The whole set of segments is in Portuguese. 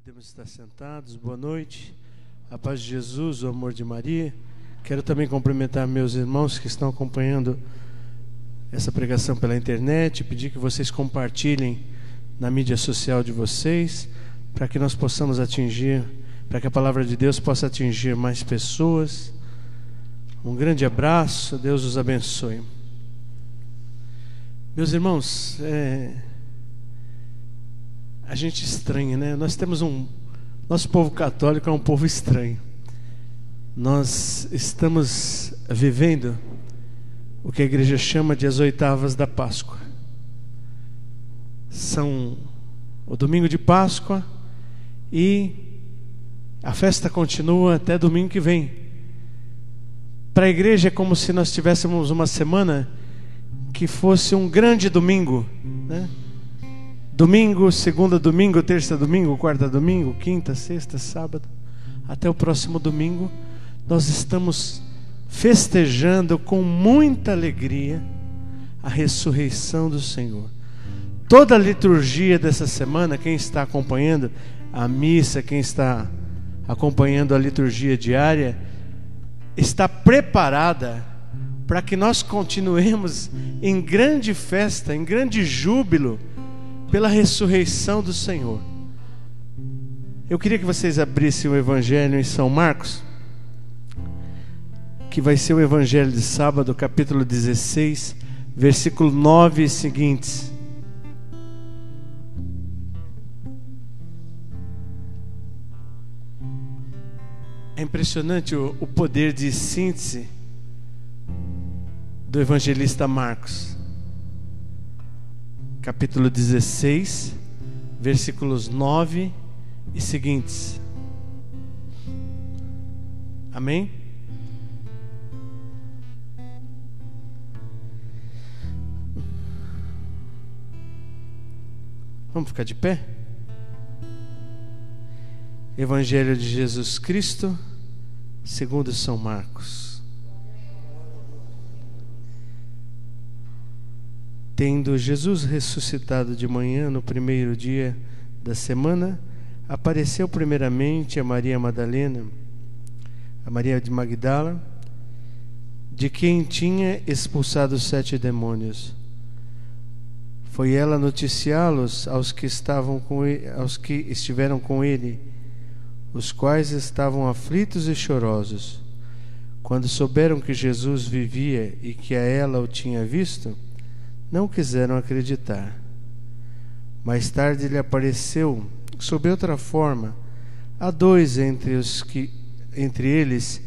Podemos estar sentados. Boa noite. A paz de Jesus, o amor de Maria. Quero também cumprimentar meus irmãos que estão acompanhando essa pregação pela internet, pedir que vocês compartilhem na mídia social de vocês, para que nós possamos atingir, para que a palavra de Deus possa atingir mais pessoas. Um grande abraço, Deus os abençoe. Meus irmãos, a gente estranha, né? Nós temos nosso povo católico é um povo estranho. Nós estamos vivendo o que a igreja chama de as oitavas da Páscoa. São o domingo de Páscoa e a festa continua até domingo que vem. Para a igreja é como se nós tivéssemos uma semana que fosse um grande domingo, né? Domingo, segunda domingo, terça domingo, quarta domingo, quinta, sexta, sábado, até o próximo domingo. Nós estamos festejando com muita alegria a ressurreição do Senhor. Toda a liturgia dessa semana, quem está acompanhando a missa, quem está acompanhando a liturgia diária, está preparada para que nós continuemos em grande festa, em grande júbilo, pela ressurreição do Senhor. Eu queria que vocês abrissem o Evangelho em São Marcos, que vai ser o Evangelho de sábado, capítulo 16, versículo 9 e seguintes. É impressionante o poder de síntese do evangelista Marcos. Capítulo 16, versículos 9 e seguintes. Amém? Vamos ficar de pé? Evangelho de Jesus Cristo, segundo São Marcos. Tendo Jesus ressuscitado de manhã no primeiro dia da semana, apareceu primeiramente a Maria Madalena, a Maria de Magdala, de quem tinha expulsado 7 demônios. Foi ela noticiá-los aos que estiveram com ele, os quais estavam aflitos e chorosos. Quando souberam que Jesus vivia e que a ela o tinha visto, não quiseram acreditar. Mais tarde lhe apareceu, sob outra forma, a 2 entre eles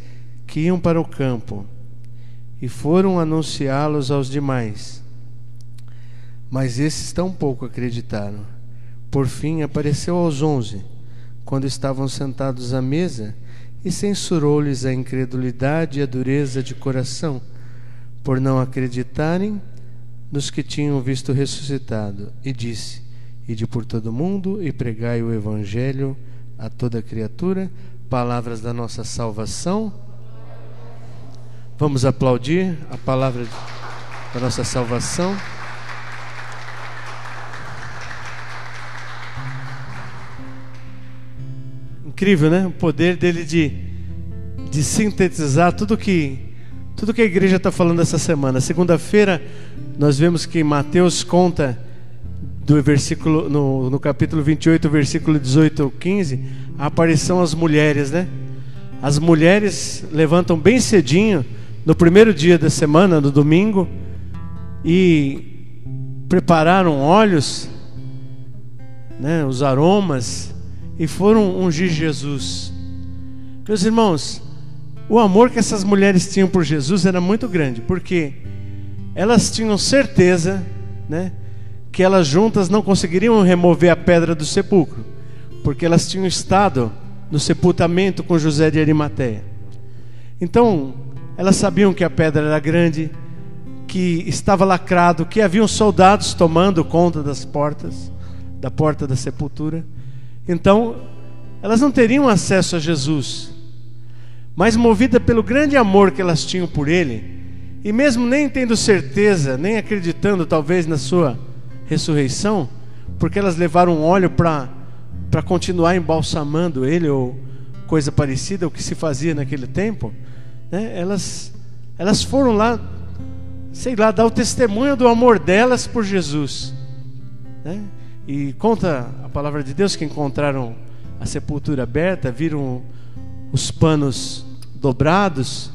que iam para o campo, e foram anunciá-los aos demais. Mas esses tampouco acreditaram. Por fim apareceu aos 11, quando estavam sentados à mesa, e censurou-lhes a incredulidade e a dureza de coração, por não acreditarem nos que tinham visto ressuscitado, e disse: Ide por todo o mundo e pregai o Evangelho a toda criatura. Palavras da nossa salvação. Vamos aplaudir a palavra da nossa salvação. Incrível, né? O poder dele de sintetizar tudo que a igreja está falando essa semana. Segunda-feira nós vemos que Mateus conta do versículo, no capítulo 28, versículo 18 ao 15, a aparição às mulheres, né? As mulheres levantam bem cedinho no primeiro dia da semana, no domingo, e prepararam óleos, né, os aromas, e foram ungir Jesus. Meus irmãos, o amor que essas mulheres tinham por Jesus era muito grande, porque elas tinham certeza, né, que elas juntas não conseguiriam remover a pedra do sepulcro, porque elas tinham estado no sepultamento com José de Arimateia. Então, elas sabiam que a pedra era grande, que estava lacrado, que haviam soldados tomando conta das portas, da porta da sepultura. Então, elas não teriam acesso a Jesus. Mas movida pelo grande amor que elas tinham por ele, e mesmo nem tendo certeza, nem acreditando talvez na sua ressurreição, porque elas levaram óleo para para continuar embalsamando ele, ou coisa parecida, o que se fazia naquele tempo, né? Elas foram lá, sei lá, dar o testemunho do amor delas por Jesus, né? E conta a palavra de Deus que encontraram a sepultura aberta, viram os panos dobrados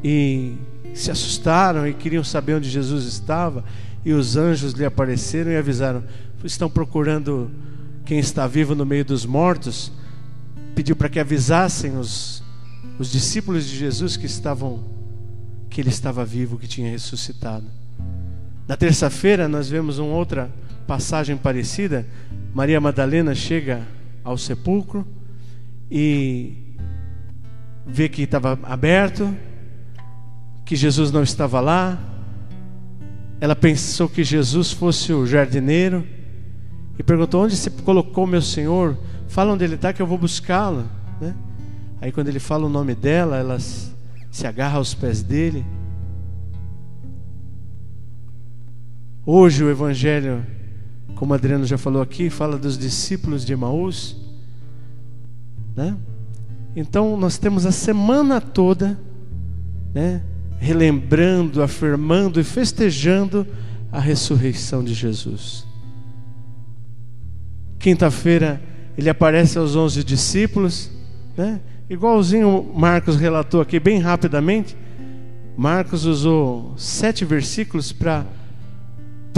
e se assustaram e queriam saber onde Jesus estava, e os anjos lhe apareceram e avisaram: estão procurando quem está vivo no meio dos mortos. Pediu para que avisassem os discípulos de Jesus que ele estava vivo, que tinha ressuscitado. Na terça-feira nós vemos uma outra passagem parecida. Maria Madalena chega ao sepulcro e vê que estava aberto, que Jesus não estava lá. Ela pensou que Jesus fosse o jardineiro e perguntou: onde você colocou meu Senhor? Fala onde ele está que eu vou buscá-lo, né? Aí quando ele fala o nome dela, ela se agarra aos pés dele. Hoje o Evangelho, como Adriano já falou aqui, fala dos discípulos de Emaús, né? Então nós temos a semana toda, né, relembrando, afirmando e festejando a ressurreição de Jesus. Quinta-feira ele aparece aos 11 discípulos, né? Igualzinho Marcos relatou aqui bem rapidamente. Marcos usou 7 versículos para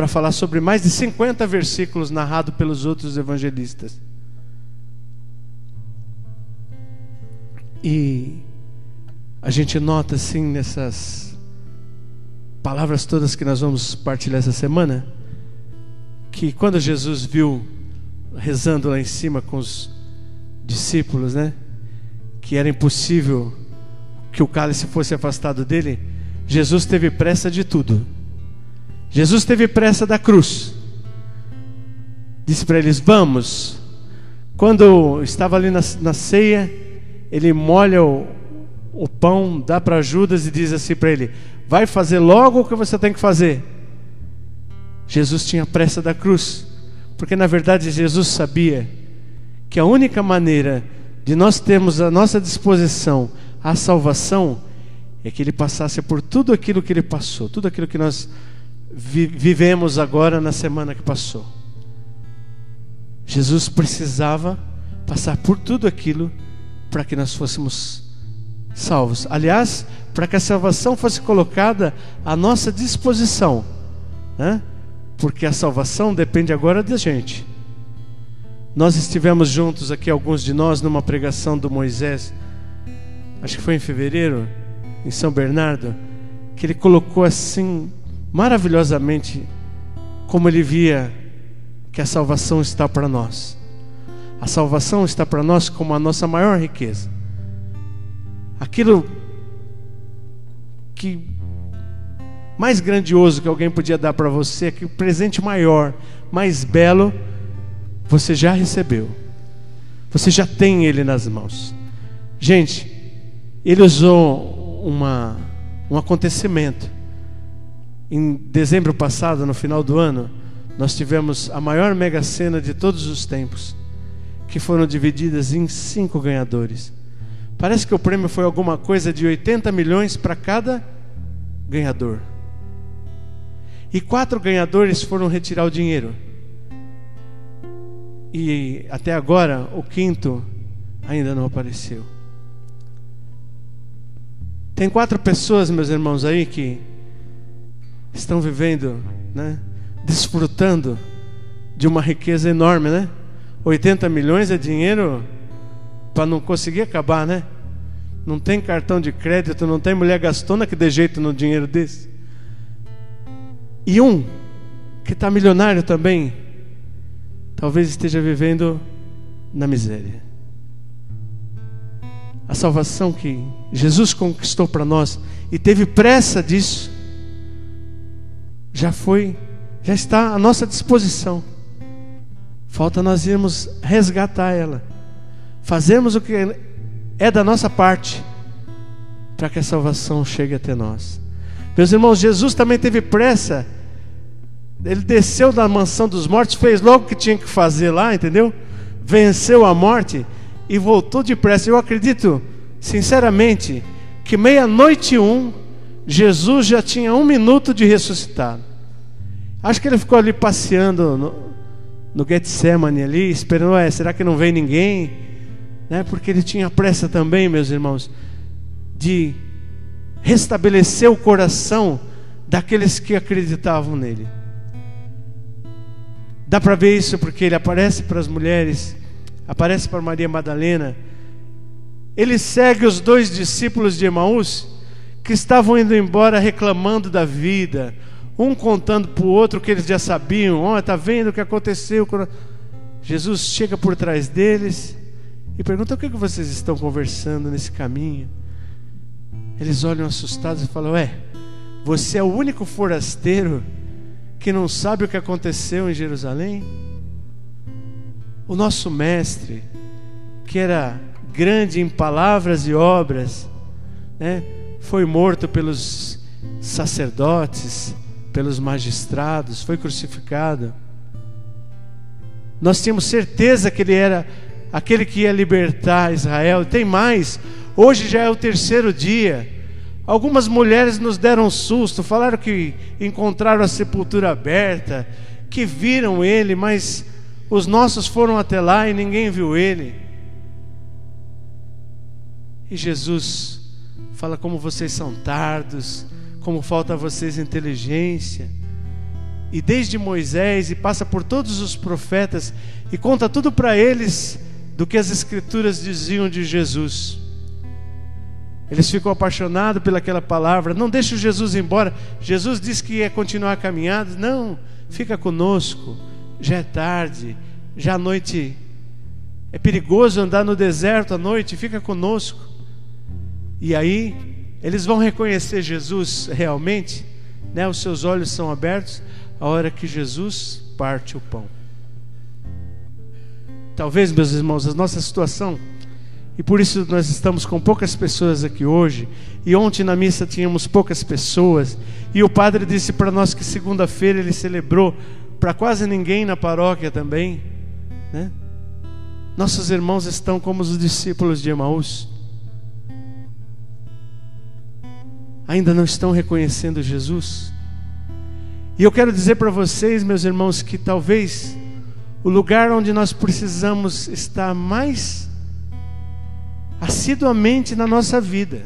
falar sobre mais de 50 versículos narrados pelos outros evangelistas. E a gente nota assim nessas palavras todas que nós vamos partilhar essa semana, que quando Jesus viu rezando lá em cima com os discípulos, né, que era impossível que o cálice fosse afastado dele, Jesus teve pressa de tudo. Jesus teve pressa da cruz. Disse para eles: vamos. Quando estava ali na ceia, ele molha o pão, dá para Judas e diz assim para ele: vai fazer logo o que você tem que fazer. Jesus tinha pressa da cruz, porque na verdade Jesus sabia que a única maneira de nós termos à nossa disposição a salvação é que ele passasse por tudo aquilo que ele passou, tudo aquilo que nós vivemos agora na semana que passou. Jesus precisava passar por tudo aquilo para que nós fôssemos salvos. Aliás, para que a salvação fosse colocada à nossa disposição, né? Porque a salvação depende agora da gente. Nós estivemos juntos aqui, alguns de nós, numa pregação do Moisés, acho que foi em fevereiro, em São Bernardo, que ele colocou assim maravilhosamente como ele via que a salvação está para nós. A salvação está para nós como a nossa maior riqueza. Aquilo que mais grandioso que alguém podia dar para você, que o presente maior, mais belo, você já recebeu. Você já tem ele nas mãos. Gente, ele usou um acontecimento. Em dezembro passado, no final do ano, nós tivemos a maior mega-sena de todos os tempos, que foram divididas em 5 ganhadores. Parece que o prêmio foi alguma coisa de 80 milhões para cada ganhador. E 4 ganhadores foram retirar o dinheiro. E até agora o 5º ainda não apareceu. Tem 4 pessoas, meus irmãos, aí que estão vivendo, né, desfrutando de uma riqueza enorme, né? 80 milhões é dinheiro para não conseguir acabar, né? Não tem cartão de crédito, não tem mulher gastona que dê jeito no dinheiro desse. E um que está milionário também, talvez esteja vivendo na miséria. A salvação que Jesus conquistou para nós e teve pressa disso, já está à nossa disposição. Falta nós irmos resgatar ela, fazermos o que é da nossa parte para que a salvação chegue até nós. Meus irmãos, Jesus também teve pressa. Ele desceu da mansão dos mortos, fez logo o que tinha que fazer lá, entendeu? venceu a morte e voltou depressa. Eu acredito, sinceramente, que 00:01, Jesus já tinha 1 minuto de ressuscitado. Acho que ele ficou ali passeando no Getsemane ali, esperando, será que não vem ninguém? Porque ele tinha pressa também, meus irmãos, de restabelecer o coração daqueles que acreditavam nele. Dá para ver isso porque ele aparece para as mulheres, aparece para Maria Madalena. Ele segue os 2 discípulos de Emaús que estavam indo embora reclamando da vida, um contando para o outro que eles já sabiam. Está vendo o que aconteceu? Jesus chega por trás deles e pergunta: o que vocês estão conversando nesse caminho? Eles olham assustados e falam: você é o único forasteiro que não sabe o que aconteceu em Jerusalém? O nosso mestre, que era grande em palavras e obras, foi morto pelos sacerdotes, pelos magistrados, foi crucificado. Nós tínhamos certeza que ele era aquele que ia libertar Israel. Tem mais, hoje já é o 3º dia. Algumas mulheres nos deram um susto, falaram que encontraram a sepultura aberta, que viram ele, mas os nossos foram até lá e ninguém viu ele. E Jesus fala: como vocês são tardos, como falta a vocês inteligência. E desde Moisés, e passa por todos os profetas, e conta tudo para eles do que as Escrituras diziam de Jesus. Eles ficam apaixonados pelaquela palavra. Não deixa o Jesus embora. Jesus disse que ia continuar a caminhada. Não, fica conosco. Já é tarde, já a noite, é perigoso andar no deserto à noite, fica conosco. E aí eles vão reconhecer Jesus realmente, os seus olhos são abertos a hora que Jesus parte o pão. Talvez, meus irmãos, a nossa situação, e por isso nós estamos com poucas pessoas aqui hoje, e ontem na missa tínhamos poucas pessoas, e o padre disse para nós que segunda-feira ele celebrou para quase ninguém na paróquia também, Nossos irmãos estão como os discípulos de Emaús, ainda não estão reconhecendo Jesus. E eu quero dizer para vocês, meus irmãos, que talvez o lugar onde nós precisamos estar mais assiduamente na nossa vida,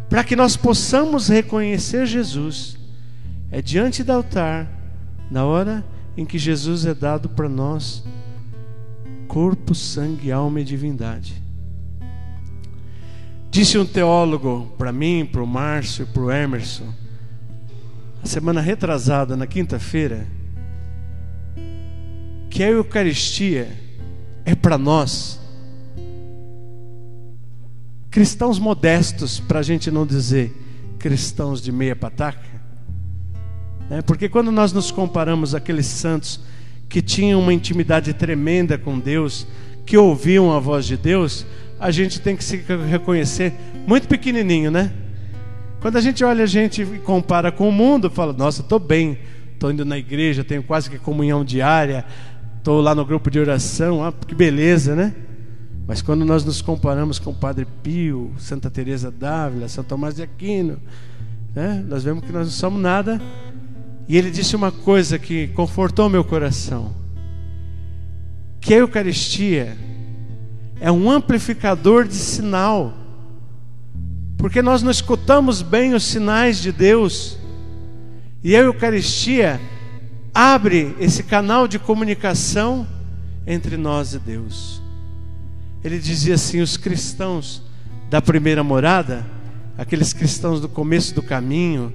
para que nós possamos reconhecer Jesus, é diante do altar, na hora em que Jesus é dado para nós, corpo, sangue, alma e divindade. Disse um teólogo para mim, para o Márcio e para o Emerson, a semana retrasada, na quinta-feira, que a Eucaristia é para nós, cristãos modestos, para a gente não dizer cristãos de meia pataca, porque quando nós nos comparamos àqueles santos que tinham uma intimidade tremenda com Deus, que ouviam a voz de Deus, a gente tem que se reconhecer muito pequenininho, Quando a gente olha a gente e compara com o mundo, fala: nossa, estou bem, estou indo na igreja, tenho quase que comunhão diária, estou lá no grupo de oração, que beleza, Mas quando nós nos comparamos com o Padre Pio, Santa Teresa d'Ávila, São Tomás de Aquino, nós vemos que nós não somos nada. E ele disse uma coisa que confortou meu coração, que a Eucaristia é um amplificador de sinal, porque nós não escutamos bem os sinais de Deus, e a Eucaristia abre esse canal de comunicação entre nós e Deus. Ele dizia assim: os cristãos da primeira morada, aqueles cristãos do começo do caminho,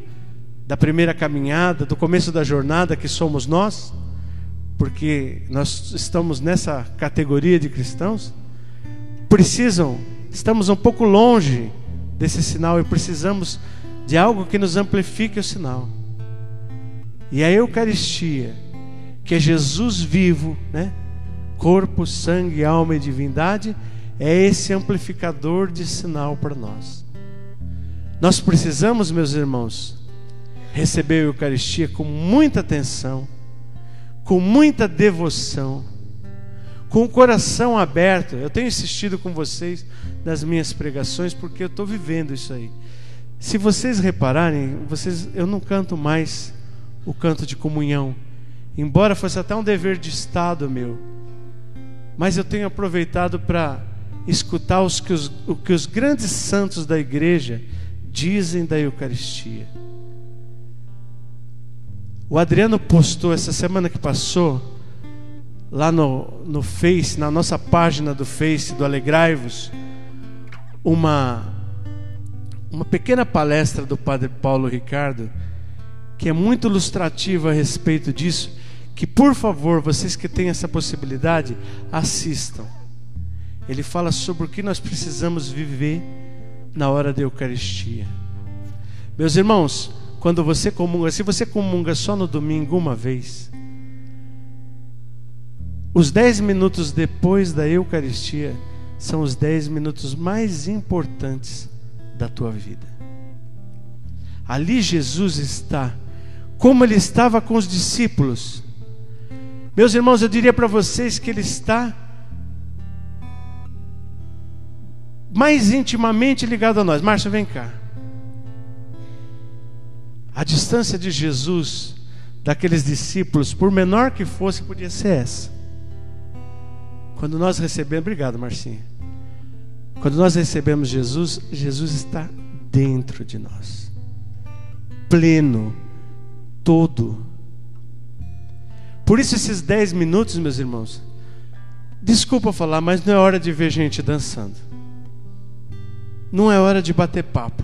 da primeira caminhada, do começo da jornada, que somos nós, porque nós estamos nessa categoria de cristãos, estamos um pouco longe desse sinal e precisamos de algo que nos amplifique o sinal. E a Eucaristia, que é Jesus vivo, corpo, sangue, alma e divindade, é esse amplificador de sinal para nós. Nós precisamos, meus irmãos, receber a Eucaristia com muita atenção, com muita devoção, com o coração aberto. Eu tenho insistido com vocês nas minhas pregações porque eu estou vivendo isso aí. Se vocês repararem, eu não canto mais o canto de comunhão, embora fosse até um dever de Estado meu, mas eu tenho aproveitado para escutar o que os grandes santos da igreja dizem da Eucaristia. O Adriano postou essa semana que passou lá no Face, na nossa página do Face do Alegrai-vos, uma pequena palestra do Padre Paulo Ricardo, que é muito ilustrativa a respeito disso, que por favor, vocês que têm essa possibilidade, assistam. Ele fala sobre o que nós precisamos viver na hora da Eucaristia. Meus irmãos, quando você comunga, se você comunga só no domingo uma vez, os 10 minutos depois da Eucaristia são os 10 minutos mais importantes da tua vida. Ali Jesus está, como Ele estava com os discípulos. Meus irmãos, eu diria para vocês que Ele está mais intimamente ligado a nós. Márcia, vem cá. A distância de Jesus daqueles discípulos, por menor que fosse, podia ser essa. Quando nós recebemos, obrigado, Marcinha. Quando nós recebemos Jesus, Jesus está dentro de nós, pleno, todo. Por isso esses 10 minutos, meus irmãos, desculpa falar, mas não é hora de ver gente dançando, não é hora de bater papo.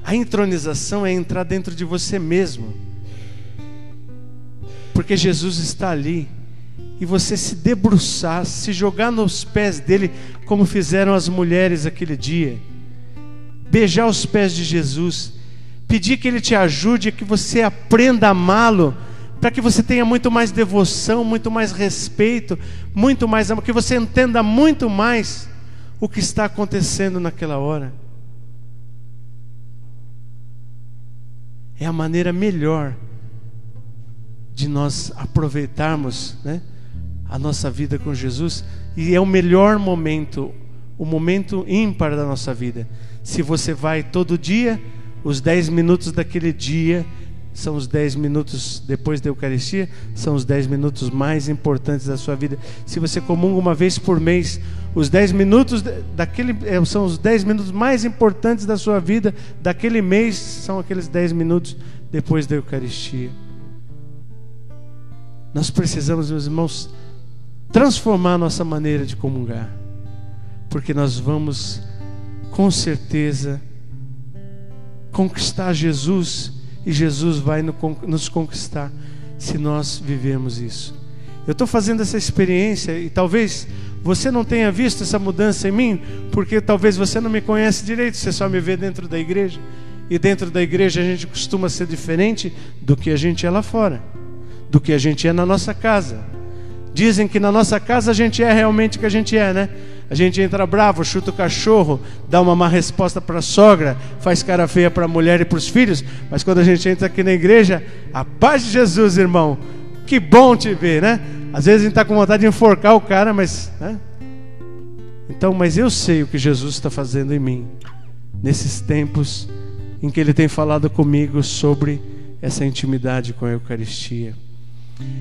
A entronização é entrar dentro de você mesmo, porque Jesus está ali, e você se debruçar, se jogar nos pés dele, como fizeram as mulheres aquele dia, beijar os pés de Jesus, pedir que ele te ajude, que você aprenda a amá-lo, para que você tenha muito mais devoção, muito mais respeito, muito mais amor, que você entenda muito mais o que está acontecendo naquela hora. É a maneira melhor de nós aproveitarmos, né, a nossa vida com Jesus, e é o melhor momento, o momento ímpar da nossa vida. Se você vai todo dia, os 10 minutos daquele dia são os 10 minutos depois da Eucaristia, são os 10 minutos mais importantes da sua vida. Se você comunga uma vez por mês, os 10 minutos são os 10 minutos mais importantes da sua vida daquele mês, são aqueles 10 minutos depois da Eucaristia. Nós precisamos, meus irmãos, transformar a nossa maneira de comungar, porque nós vamos com certeza conquistar Jesus, e Jesus vai nos conquistar se nós vivemos isso. Eu estou fazendo essa experiência, e talvez você não tenha visto essa mudança em mim, porque talvez você não me conhece direito, você só me vê dentro da igreja, e dentro da igreja a gente costuma ser diferente do que a gente é lá fora, do que a gente é na nossa casa. Dizem que na nossa casa a gente é realmente o que a gente é, né? A gente entra bravo, chuta o cachorro, dá uma má resposta para a sogra, faz cara feia para a mulher e para os filhos. Mas quando a gente entra aqui na igreja, a paz de Jesus, irmão, que bom te ver, né? Às vezes a gente está com vontade de enforcar o cara, mas, né? Então, mas eu sei o que Jesus está fazendo em mim, nesses tempos em que Ele tem falado comigo sobre essa intimidade com a Eucaristia.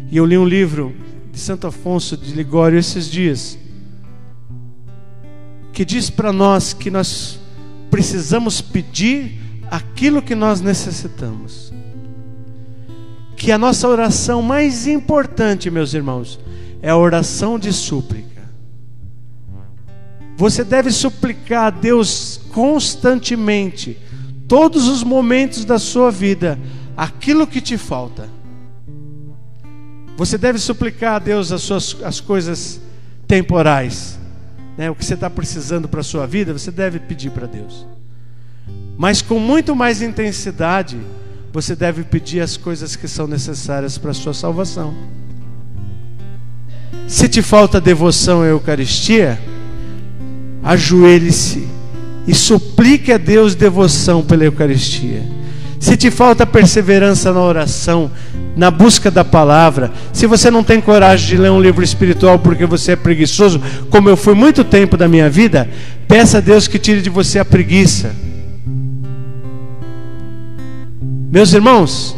E eu li um livro de Santo Afonso de Ligório esses dias, que diz para nós que nós precisamos pedir aquilo que nós necessitamos, que a nossa oração mais importante, meus irmãos, é a oração de súplica. Você deve suplicar a Deus constantemente, todos os momentos da sua vida, aquilo que te falta. Você deve suplicar a Deus as coisas temporais, né? O que você está precisando para a sua vida, você deve pedir para Deus. Mas com muito mais intensidade, você deve pedir as coisas que são necessárias para a sua salvação. Se te falta devoção à Eucaristia, ajoelhe-se e suplique a Deus devoção pela Eucaristia. Se te falta perseverança na oração, na busca da palavra, se você não tem coragem de ler um livro espiritual porque você é preguiçoso, como eu fui muito tempo da minha vida, peça a Deus que tire de você a preguiça. Meus irmãos,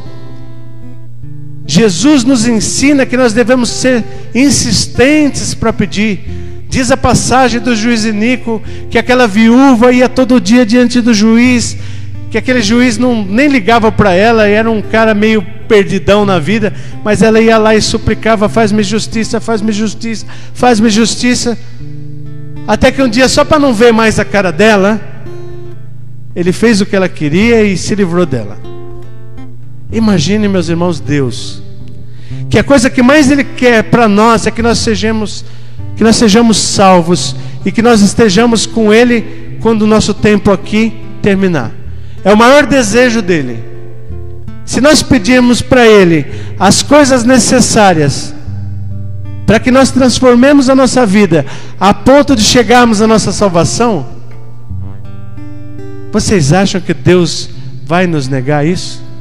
Jesus nos ensina que nós devemos ser insistentes para pedir. Diz a passagem do juiz iníquo que aquela viúva ia todo dia diante do juiz, que aquele juiz nem ligava para ela, e era um cara meio perdidão na vida, mas ela ia lá e suplicava: faz-me justiça, faz-me justiça, faz-me justiça. Até que um dia, só para não ver mais a cara dela, ele fez o que ela queria e se livrou dela. Imagine, meus irmãos, Deus, que a coisa que mais Ele quer para nós é que nós sejamos salvos e que nós estejamos com Ele quando o nosso tempo aqui terminar. É o maior desejo dele. Se nós pedirmos para Ele as coisas necessárias para que nós transformemos a nossa vida a ponto de chegarmos à nossa salvação, vocês acham que Deus vai nos negar isso?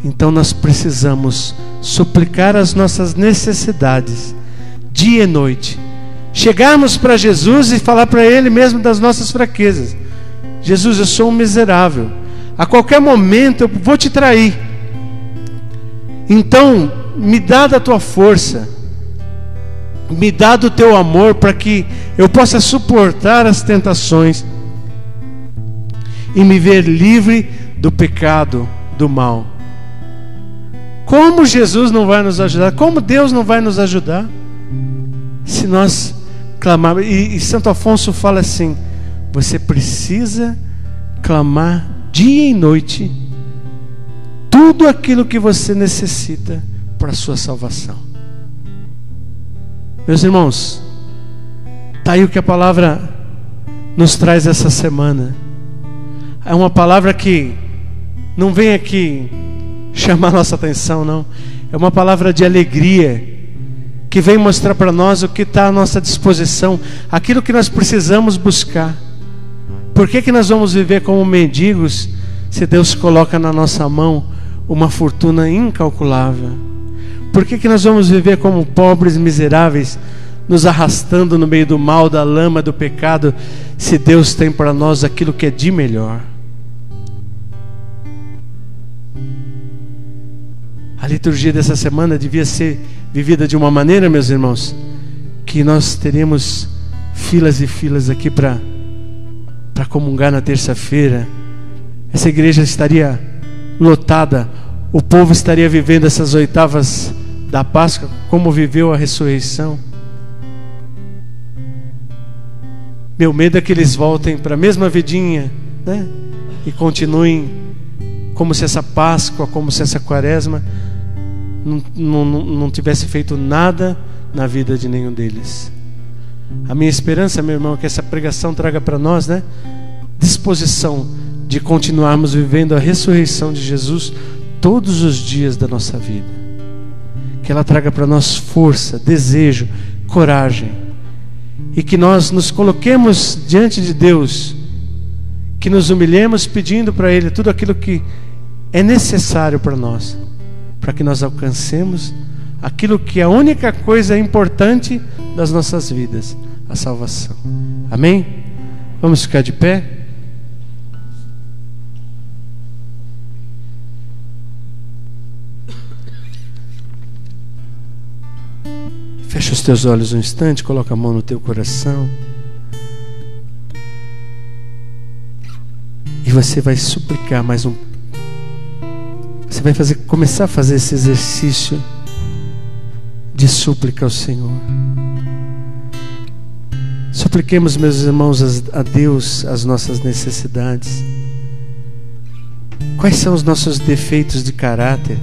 Então nós precisamos suplicar as nossas necessidades dia e noite, chegarmos para Jesus e falar para Ele mesmo das nossas fraquezas. Jesus, eu sou um miserável, a qualquer momento eu vou te trair, então me dá da tua força, me dá do teu amor, para que eu possa suportar as tentações e me ver livre do pecado, do mal. Como Jesus não vai nos ajudar? Como Deus não vai nos ajudar? Se nós clamarmos. E Santo Afonso fala assim: você precisa clamar dia e noite tudo aquilo que você necessita para a sua salvação. Meus irmãos, está aí o que a palavra nos traz essa semana. É uma palavra que não vem aqui chamar nossa atenção, não. É uma palavra de alegria, que vem mostrar para nós o que está à nossa disposição, aquilo que nós precisamos buscar. Por que nós vamos viver como mendigos, se Deus coloca na nossa mão uma fortuna incalculável? Por que nós vamos viver como pobres miseráveis, nos arrastando no meio do mal, da lama, do pecado, se Deus tem para nós aquilo que é de melhor? A liturgia dessa semana devia ser vivida de uma maneira, meus irmãos, que nós teríamos filas e filas aqui para comungar na terça-feira. Essa igreja estaria lotada, o povo estaria vivendo essas oitavas da Páscoa como viveu a ressurreição. Meu medo é que eles voltem para a mesma vidinha, né? E continuem como se essa Páscoa, como se essa Quaresma não tivesse feito nada na vida de nenhum deles. A minha esperança, meu irmão, é que essa pregação traga para nós, né, disposição de continuarmos vivendo a ressurreição de Jesus todos os dias da nossa vida. Que ela traga para nós força, desejo, coragem, e que nós nos coloquemos diante de Deus, que nos humilhemos pedindo para Ele tudo aquilo que é necessário para nós, para que nós alcancemos aquilo que é a única coisa importante das nossas vidas, a salvação. Amém? Vamos ficar de pé? Fecha os teus olhos um instante, coloca a mão no teu coração. E você vai suplicar mais um. Você vai começar a fazer esse exercício de súplica ao Senhor. Supliquemos, meus irmãos, a Deus as nossas necessidades. Quais são os nossos defeitos de caráter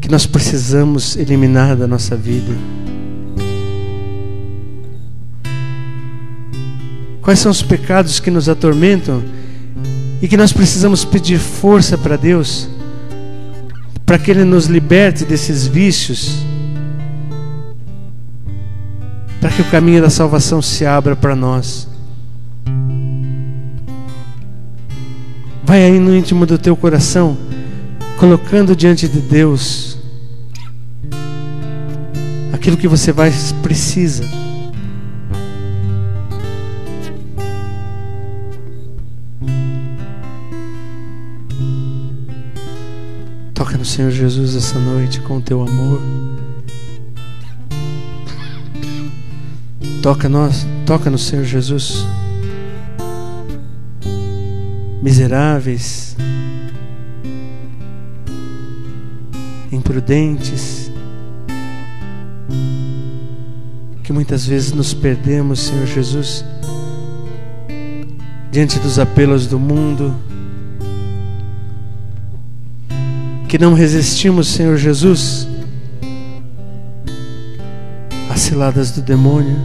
que nós precisamos eliminar da nossa vida? Quais são os pecados que nos atormentam e que nós precisamos pedir força para Deus, para que Ele nos liberte desses vícios, para que o caminho da salvação se abra para nós? Vai aí no íntimo do teu coração, colocando diante de Deus aquilo que você mais precisa. Toca no Senhor Jesus essa noite com o teu amor. Toca no Senhor Jesus. Miseráveis, imprudentes, que muitas vezes nos perdemos, Senhor Jesus, diante dos apelos do mundo, que não resistimos, Senhor Jesus, às ciladas do demônio.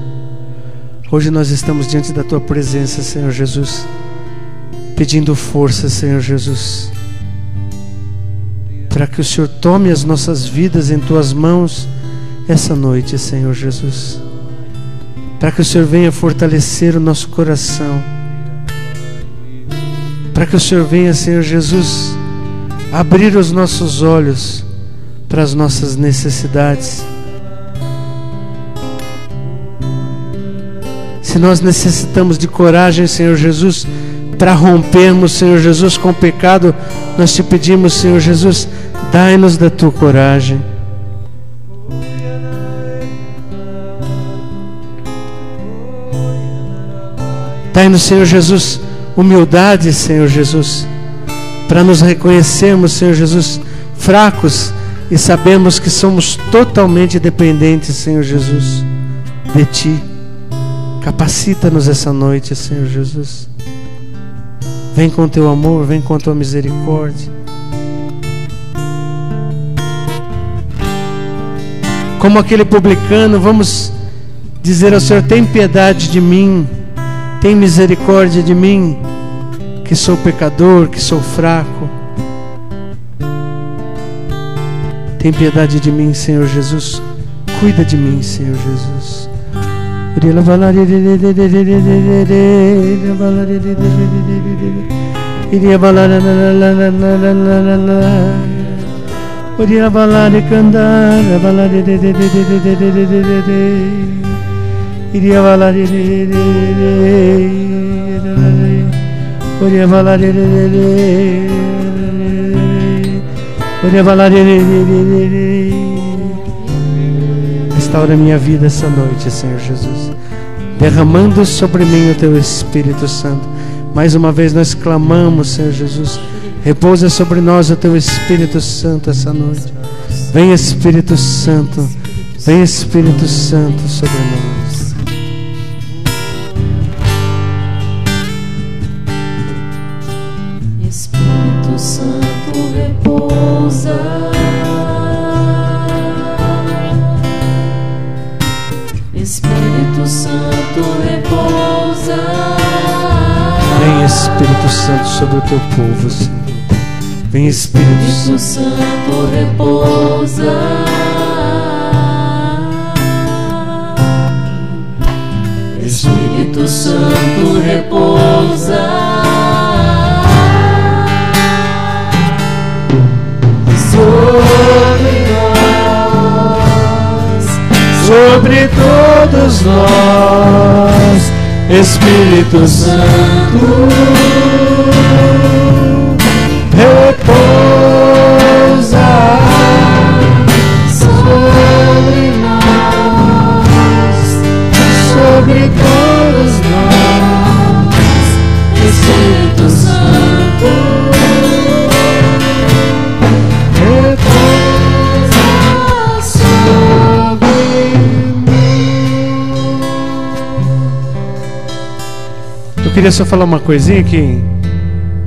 Hoje nós estamos diante da Tua presença, Senhor Jesus, pedindo força, Senhor Jesus, para que o Senhor tome as nossas vidas em Tuas mãos essa noite, Senhor Jesus, para que o Senhor venha fortalecer o nosso coração, para que o Senhor venha, Senhor Jesus, abrir os nossos olhos para as nossas necessidades. Se nós necessitamos de coragem, Senhor Jesus, para rompermos, Senhor Jesus, com o pecado, nós te pedimos, Senhor Jesus, dai-nos da tua coragem. Dai-nos, Senhor Jesus, humildade, Senhor Jesus, para nos reconhecermos, Senhor Jesus, fracos e sabemos que somos totalmente dependentes, Senhor Jesus, de Ti. Capacita-nos essa noite, Senhor Jesus. Vem com Teu amor, vem com Tua misericórdia. Como aquele publicano, vamos dizer ao Senhor: tem piedade de mim, tem misericórdia de mim, que sou pecador, que sou fraco. Tem piedade de mim, Senhor Jesus. Cuida de mim, Senhor Jesus. Restaura minha vida essa noite, Senhor Jesus, derramando sobre mim o Teu Espírito Santo. Mais uma vez nós clamamos, Senhor Jesus, repousa sobre nós o Teu Espírito Santo essa noite. Vem, Espírito Santo, vem, Espírito Santo sobre nós. Espírito Santo repousa. Espírito Santo repousa. Vem, Espírito Santo, sobre o Teu povo, Senhor. Vem, Espírito Santo repousa. Espírito Santo repousa. Sobre nós, sobre todos nós, Espírito Santo repousa. Sobre nós, sobre todos nós, Espírito Santo repousa sobre mim. Eu queria só falar uma coisinha que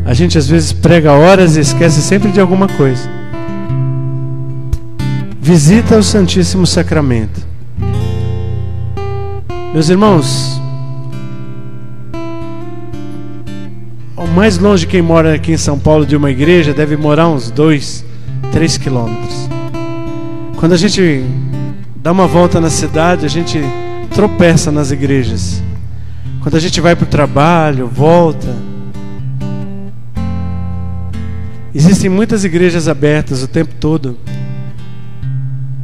a gente às vezes prega horas e esquece sempre de alguma coisa. Visita o Santíssimo Sacramento. Meus irmãos, o mais longe quem mora aqui em São Paulo de uma igreja deve morar uns 2, 3 quilômetros. Quando a gente dá uma volta na cidade, a gente tropeça nas igrejas. Quando a gente vai para o trabalho, volta, Existem muitas igrejas abertas o tempo todo.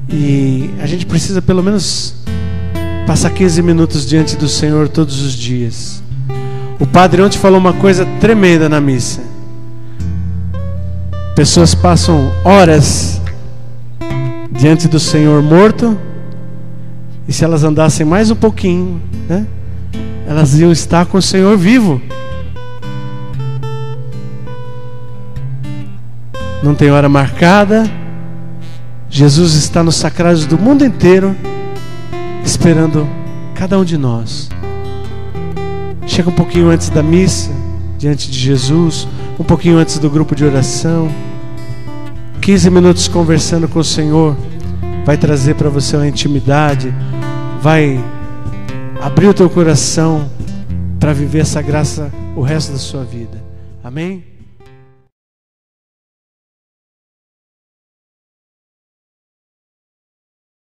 E a gente precisa pelo menos passar 15 minutos diante do Senhor todos os dias. O padre ontem falou uma coisa tremenda na missa. Pessoas passam horas diante do Senhor morto, e se elas andassem mais um pouquinho, né, elas iam estar com o Senhor vivo. Não tem hora marcada. Jesus está nos sacrários do mundo inteiro, esperando cada um de nós. Chega um pouquinho antes da missa, diante de Jesus, um pouquinho antes do grupo de oração. 15 minutos conversando com o Senhor vai trazer para você uma intimidade, vai abrir o teu coração para viver essa graça o resto da sua vida. Amém?